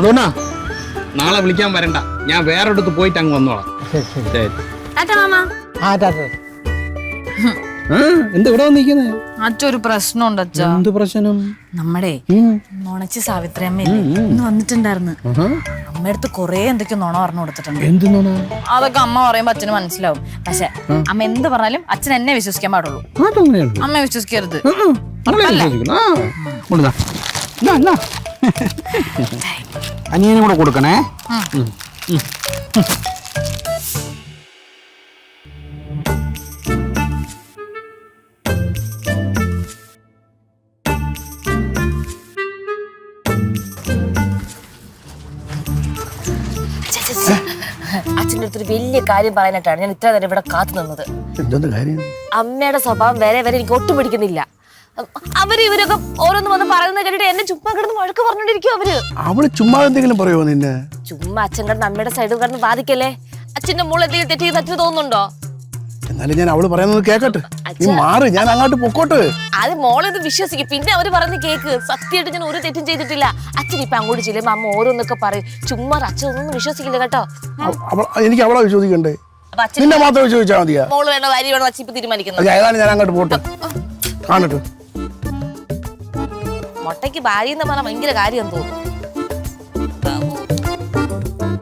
അതുകൊണ്ടാ നാളെ വിളിക്കാൻ വരണ്ട, ഞാൻ വേറൊരിടത്ത് പോയിട്ട് അങ്ങ് വന്നോളാം. എന്താ ഇവിടെ വന്നിരിക്കുന്നേ? അച്ഛൊരു പ്രശ്നമുണ്ട് അച്ഛ. എന്ത് പ്രശ്നം? നമ്മടെ നുണച്ച് സാവിത്രി അമ്മയില്ലേ ഇന്ന് വന്നിട്ടുണ്ടായിരുന്നു. അമ്മയടുത്ത് കൊറേ എന്തൊക്കെയോ നുണ പറഞ്ഞു കൊടുത്തിട്ടുണ്ട്. എന്ത് നുണ? അതൊക്കെ അമ്മ പറയുമ്പോ അച്ഛന് മനസ്സിലാവും. പക്ഷെ അമ്മ എന്ത് പറഞ്ഞാലും അച്ഛൻ എന്നെ വിശ്വസിക്കാൻ പാടുള്ളൂ, അമ്മ വിശ്വസിക്കരുത്. അനിയനും കൂടെ കൊടുക്കണേ. അച്ഛൻ്റെ അടുത്തൊരു വലിയ കാര്യം പറയാനായിട്ടാണ് ഞാൻ ഇത്ര നേരം ഇവിടെ കാത്തു നിന്നത്. അമ്മയുടെ സ്വഭാവം വരെ എനിക്ക് ഒട്ടും പിടിക്കുന്നില്ല. അവര് ഇവരൊക്കെ ഓരോന്ന് വന്ന് പറയുന്നത് കേട്ടിട്ട് എന്നെ ചുമ്മാ കിടന്ന് വഴക്ക് പറഞ്ഞോണ്ടിരിക്കും. അവള് ചുമ്മാ എന്തെങ്കിലും പറയുമോ നിന്നെ? ചുമ്മാ അച്ഛൻ കിടന്ന് അമ്മയുടെ സൈഡിൽ കിടന്ന് ബാധിക്കല്ലേ. അച്ഛന്റെ മോള് എന്തെങ്കിലും തെറ്റ് ചെയ്ത് അച്ഛന് തോന്നുന്നുണ്ടോ? എന്നാലും ഞാൻ അവള് പറയുന്നത് കേക്കട്ടെ, നീ മാറ്, ഞാൻ അങ്ങോട്ട് പൊക്കോട്ട്. അത് മോളിത് വിശ്വസിക്കും, പിന്നെ അവര് പറയുന്ന കേക്ക്. സത്യമായിട്ട് ഞാൻ ഒരു തെറ്റും ചെയ്തിട്ടില്ല. അച്ഛൻ ഇപ്പൊ അങ്ങോട്ട് ചെല്ലുമ്പോ അമ്മ ഓരോന്നൊക്കെ പറയും. ചുമ്മാ അച്ഛൻ ഒന്നും വിശ്വസിക്കില്ല കേട്ടോ. എനിക്ക് അവളെ വിശ്വസിക്കണ്ടേ? നിന്നെ മാത്രം വിശ്വസിച്ചാൽ മതിയാ? മോള് വേണോ ഭാര്യ വേണോ അച്ഛൻ ഇപ്പൊ തീരുമാനിക്കുന്നത്. ഏതാണ്, ഞാൻ അങ്ങോട്ട് പോട്ടെ, കാണട്ടെ. മുട്ടയ്ക്ക് ഭാര്യ എന്ന് പറഞ്ഞാൽ ഭയങ്കര കാര്യം തോന്നുന്നു.